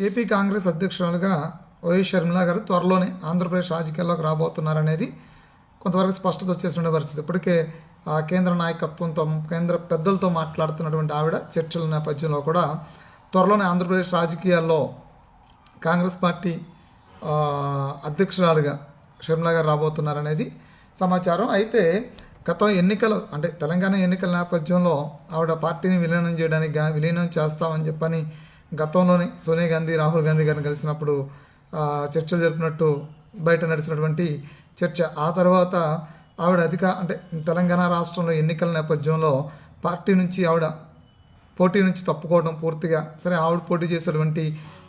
AP Congress అధ్యక్షురాలుగా YS Sharmila గారు త్వరలోనే ఆంధ్రప్రదేశ్ రాజకీయాల్లోకి రాబోతున్నారనేది కొంతవరకు స్పష్టత వచ్చేసిన పరిస్థితి. ఇప్పటికే కేంద్ర నాయకత్వంతో, కేంద్ర పెద్దలతో మాట్లాడుతున్నటువంటి ఆవిడ చర్చల నేపథ్యంలో కూడా త్వరలోనే ఆంధ్రప్రదేశ్ రాజకీయాల్లో కాంగ్రెస్ పార్టీ అధ్యక్షురాలుగా షర్మిల గారు రాబోతున్నారనేది సమాచారం. అయితే గత ఎన్నికలు అంటే తెలంగాణ ఎన్నికల నేపథ్యంలో ఆవిడ పార్టీని విలీనం చేస్తామని చెప్పని గతంలోనే సోనియా గాంధీ, రాహుల్ గాంధీ గారిని కలిసినప్పుడు చర్చలు జరిపినట్టు బయట నడిచినటువంటి చర్చ. ఆ తర్వాత ఆవిడ తెలంగాణ రాష్ట్రంలో ఎన్నికల నేపథ్యంలో పార్టీ నుంచి ఆవిడ పోటీ నుంచి తప్పుకోవడం పూర్తిగా, సరే ఆవిడ పోటీ చేసేటువంటి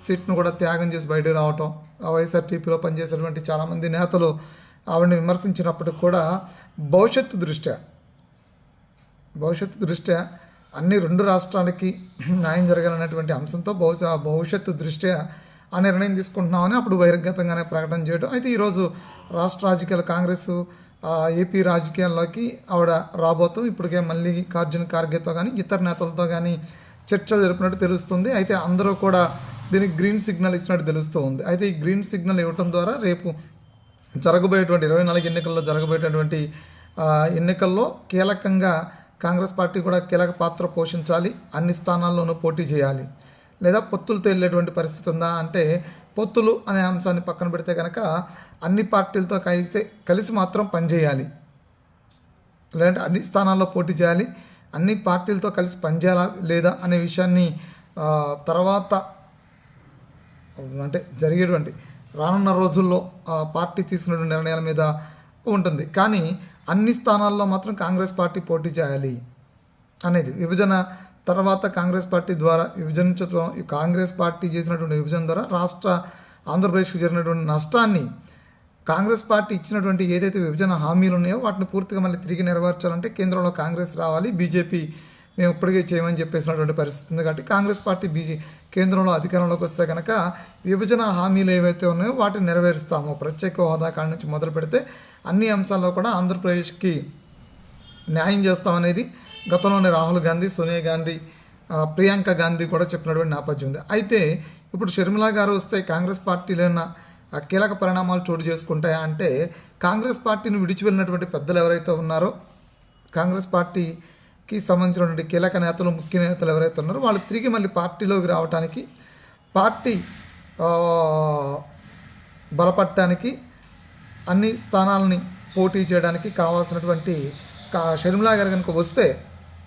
సీట్ను కూడా త్యాగం చేసి బయటకు రావటం, వైఎస్ఆర్టీపీలో పనిచేసేటువంటి చాలామంది నేతలు ఆవిడని విమర్శించినప్పటికి కూడా భవిష్యత్తు దృష్ట్యా అన్ని రెండు రాష్ట్రాలకి న్యాయం జరగాలనేటువంటి అంశంతో భవిష్యత్తు దృష్ట్యా ఆ నిర్ణయం తీసుకుంటున్నామని అప్పుడు బహిర్గతంగానే ప్రకటన చేయడం. అయితే ఈరోజు రాష్ట్ర రాజకీయాలు కాంగ్రెస్ ఏపీ రాజకీయాల్లోకి ఆవిడ రాబోతాం. ఇప్పటికే మల్లికార్జున ఖార్గేతో కానీ ఇతర నేతలతో కానీ చర్చలు జరిపినట్టు తెలుస్తుంది. అయితే అందరూ కూడా దీనికి గ్రీన్ సిగ్నల్ ఇచ్చినట్టు తెలుస్తూ ఉంది. అయితే ఈ గ్రీన్ సిగ్నల్ ఇవ్వడం ద్వారా రేపు జరగబోయేటువంటి 24 ఎన్నికల్లో జరగబోయేటువంటి ఎన్నికల్లో కీలకంగా కాంగ్రెస్ పార్టీ కూడా కీలక పాత్ర పోషించాలి, అన్ని స్థానాల్లోనూ పోటీ చేయాలి, లేదా పొత్తులతో వెళ్ళేటువంటి పరిస్థితి ఉందా అంటే పొత్తులు అనే అంశాన్ని పక్కన పెడితే కనుక అన్ని పార్టీలతో కలిసి మాత్రం పనిచేయాలి, లేదంటే అన్ని స్థానాల్లో పోటీ చేయాలి, అన్ని పార్టీలతో కలిసి పనిచేయాలా లేదా అనే విషయాన్ని తర్వాత జరిగేటువంటి రానున్న రోజుల్లో పార్టీ తీసుకున్న నిర్ణయాల మీద ఉంటుంది. కానీ అన్ని స్థానాల్లో మాత్రం కాంగ్రెస్ పార్టీ పోటీ చేయాలి అనేది విభజన తర్వాత కాంగ్రెస్ పార్టీ ద్వారా కాంగ్రెస్ పార్టీ చేసినటువంటి విభజన ద్వారా ఆంధ్రప్రదేశ్కి జరిగినటువంటి నష్టాన్ని కాంగ్రెస్ పార్టీ ఇచ్చినటువంటి ఏదైతే విభజన హామీలు ఉన్నాయో వాటిని పూర్తిగా మళ్ళీ తిరిగి నెరవేర్చాలంటే కేంద్రంలో కాంగ్రెస్ రావాలి, బీజేపీ మేము ఇప్పటికే చేయమని చెప్పేసినటువంటి పరిస్థితి ఉంది. కాబట్టి కాంగ్రెస్ పార్టీ కేంద్రంలో అధికారంలోకి వస్తే కనుక విభజన హామీలు ఏవైతే ఉన్నాయో వాటిని నెరవేరుస్తాము. ప్రత్యేక హోదా కాడి నుంచి మొదలు పెడితే అన్ని అంశాల్లో కూడా ఆంధ్రప్రదేశ్కి న్యాయం చేస్తామనేది గతంలోనే రాహుల్ గాంధీ, సోనియా గాంధీ, ప్రియాంక గాంధీ కూడా చెప్పినటువంటి నేపథ్యం ఉంది. అయితే ఇప్పుడు షర్మిల గారు వస్తే కాంగ్రెస్ పార్టీలో ఉన్న కీలక పరిణామాలు చోటు చేసుకుంటాయా అంటే కాంగ్రెస్ పార్టీని విడిచి వెళ్ళినటువంటి పెద్దలు ఎవరైతే ఉన్నారో, కాంగ్రెస్ పార్టీకి సంబంధించినటువంటి కీలక నేతలు, ముఖ్య నేతలు ఎవరైతే ఉన్నారో వాళ్ళు తిరిగి మళ్ళీ పార్టీలోకి రావడానికి, పార్టీ బలపడటానికి, అన్ని స్థానాలని పోటీ చేయడానికి కావాల్సినటువంటి షర్మిల గారు కనుక వస్తే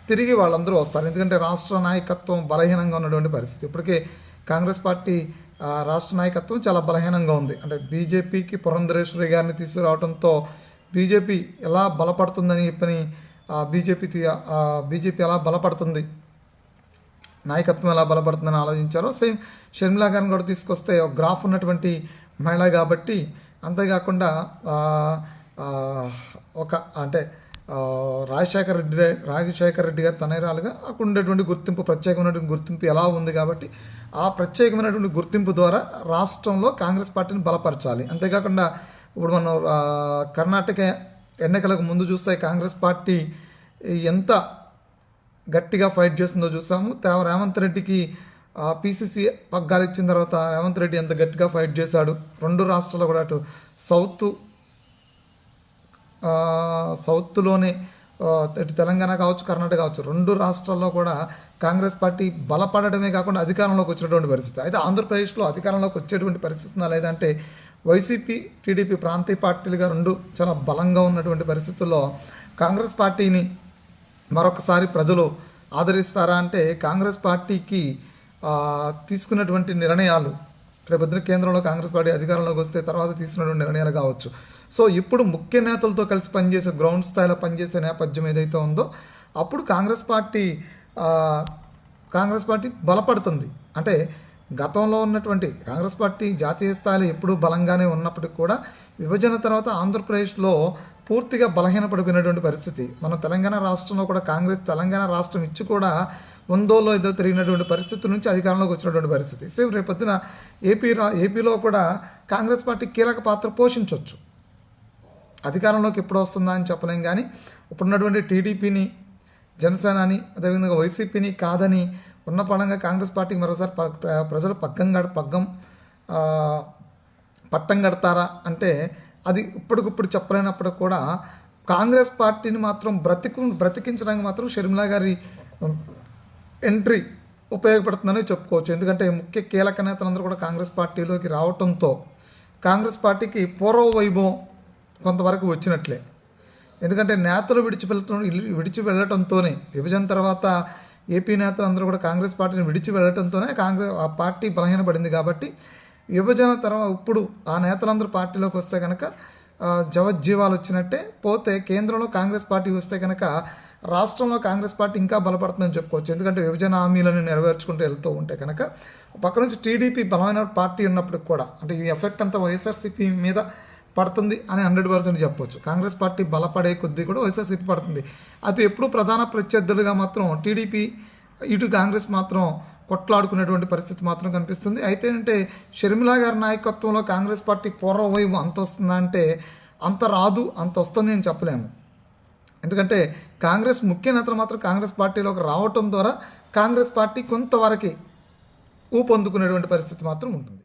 తిరిగి వాళ్ళందరూ వస్తారు. ఎందుకంటే రాష్ట్ర నాయకత్వం బలహీనంగా ఉన్నటువంటి పరిస్థితి. ఇప్పటికే కాంగ్రెస్ పార్టీ రాష్ట్ర నాయకత్వం చాలా బలహీనంగా ఉంది. అంటే బీజేపీకి పురంధరేశ్వరి గారిని తీసుకురావడంతో బీజేపీ ఎలా బలపడుతుందని చెప్పని బీజేపీ ఎలా బలపడుతుంది, నాయకత్వం ఎలా బలపడుతుందని ఆలోచించారో సేమ్ షర్మిల గారిని కూడా తీసుకొస్తే ఒక గ్రాఫ్ ఉన్నటువంటి మహిళ కాబట్టి, అంతేకాకుండా రాజశేఖర రెడ్డి గారి తనయురాలుగా అక్కడ ఉండేటువంటి గుర్తింపు, ప్రత్యేకమైనటువంటి గుర్తింపు ఎలా ఉంది కాబట్టి ఆ ప్రత్యేకమైనటువంటి గుర్తింపు ద్వారా రాష్ట్రంలో కాంగ్రెస్ పార్టీని బలపరచాలి. అంతేకాకుండా ఇప్పుడు మనం కర్ణాటక ఎన్నికలకు ముందు చూస్తే కాంగ్రెస్ పార్టీ ఎంత గట్టిగా ఫైట్ చేస్తుందో చూసాము. రేవంత్ రెడ్డికి పీసీసీ పగ్గాలు ఇచ్చిన తర్వాత రేవంత్ రెడ్డి ఎంత గట్టిగా ఫైట్ చేశాడు. రెండు రాష్ట్రాల్లో కూడా అటు సౌత్లోనే ఇటు తెలంగాణ కావచ్చు, కర్ణాటక కావచ్చు, రెండు రాష్ట్రాల్లో కూడా కాంగ్రెస్ పార్టీ బలపడటమే కాకుండా అధికారంలోకి వచ్చినటువంటి పరిస్థితి. అయితే ఆంధ్రప్రదేశ్లో అధికారంలోకి వచ్చేటువంటి పరిస్థితి ఉందా లేదంటే వైసీపీ, టీడీపీ ప్రాంతీయ పార్టీలుగా రెండు చాలా బలంగా ఉన్నటువంటి పరిస్థితుల్లో కాంగ్రెస్ పార్టీని మరొకసారి ప్రజలు ఆదరిస్తారా అంటే కాంగ్రెస్ పార్టీకి తీసుకున్నటువంటి నిర్ణయాలు రేపొద్దున కేంద్రంలో కాంగ్రెస్ పార్టీ అధికారంలోకి వస్తే తర్వాత తీసుకున్నటువంటి నిర్ణయాలు కావచ్చు. సో ఇప్పుడు ముఖ్య నేతలతో కలిసి పనిచేసే, గ్రౌండ్ స్థాయిలో పనిచేసే నేపథ్యం ఏదైతే ఉందో అప్పుడు కాంగ్రెస్ పార్టీ బలపడుతుంది. అంటే గతంలో ఉన్నటువంటి కాంగ్రెస్ పార్టీ జాతీయ స్థాయిలో ఎప్పుడూ బలంగానే ఉన్నప్పటికీ కూడా విభజన తర్వాత ఆంధ్రప్రదేశ్లో పూర్తిగా బలహీనపడిపోయినటువంటి పరిస్థితి. మన తెలంగాణ రాష్ట్రంలో కూడా తెలంగాణ రాష్ట్రం ఇచ్చి కూడా వందోలో ఏదో తిరిగినటువంటి పరిస్థితి నుంచి అధికారంలోకి వచ్చినటువంటి పరిస్థితి. సేమ్ రేపొద్దున ఏపీలో కూడా కాంగ్రెస్ పార్టీ కీలక పాత్ర పోషించవచ్చు. అధికారంలోకి ఎప్పుడు వస్తుందా అని చెప్పలేం. కానీ ఇప్పుడున్నటువంటి టీడీపీని, జనసేనని, అదేవిధంగా వైసీపీని కాదని ఉన్న పడంగా కాంగ్రెస్ పార్టీకి మరోసారి ప్రజలు ఆ, పట్టం కడతారా అంటే అది ఇప్పటికిప్పుడు చెప్పలేనప్పుడు కూడా కాంగ్రెస్ పార్టీని మాత్రం బ్రతికించడానికి మాత్రం షర్మిలా గారి ఎంట్రీ ఉపయోగపడుతుందని చెప్పుకోవచ్చు. ఎందుకంటే ముఖ్య కీలక నేతలందరూ కూడా కాంగ్రెస్ పార్టీలోకి రావడంతో కాంగ్రెస్ పార్టీకి పూర్వ వైభవం కొంతవరకు వచ్చినట్లే. ఎందుకంటే నేతలు విడిచి వెళ్ళటంతోనే విభజన తర్వాత ఏపీ నేతలందరూ కూడా కాంగ్రెస్ పార్టీని విడిచి వెళ్ళటంతోనే ఆ పార్టీ బలహీనపడింది. కాబట్టి విభజన తర్వాత ఇప్పుడు ఆ నేతలందరూ పార్టీలోకి వస్తే కనుక జవజ్జీవాలు వచ్చినట్టే. పోతే కేంద్రంలో కాంగ్రెస్ పార్టీ వస్తే కనుక రాష్ట్రంలో కాంగ్రెస్ పార్టీ ఇంకా బలపడుతుందని చెప్పుకోవచ్చు. ఎందుకంటే విభజన హామీలను నెరవేర్చుకుంటూ వెళ్తూ ఉంటే కనుక పక్క నుంచి టీడీపీ బలమైన పార్టీ ఉన్నప్పటికి కూడా అంటే ఈ ఎఫెక్ట్ అంతా వైఎస్ఆర్సీపీ మీద పడుతుంది అని 100% చెప్పవచ్చు. కాంగ్రెస్ పార్టీ బలపడే కొద్దీ కూడా వైఎస్ఆర్సీపీ పడుతుంది. అది ఎప్పుడు ప్రధాన ప్రత్యర్థులుగా మాత్రం టీడీపీ ఇటు కాంగ్రెస్ మాత్రం కొట్లాడుకునేటువంటి పరిస్థితి మాత్రం కనిపిస్తుంది. అయితే అంటే షర్మిలా గారి నాయకత్వంలో కాంగ్రెస్ పార్టీ పూర్వవైపు అంత వస్తుందా అంటే అంత రాదు, అంత వస్తుంది అని చెప్పలేము. ఎందుకంటే కాంగ్రెస్ ముఖ్య నేతలు మాత్రం కాంగ్రెస్ పార్టీలోకి రావటం ద్వారా కాంగ్రెస్ పార్టీ కొంతవరకు ఊపందుకునేటువంటి పరిస్థితి మాత్రం ఉంటుంది.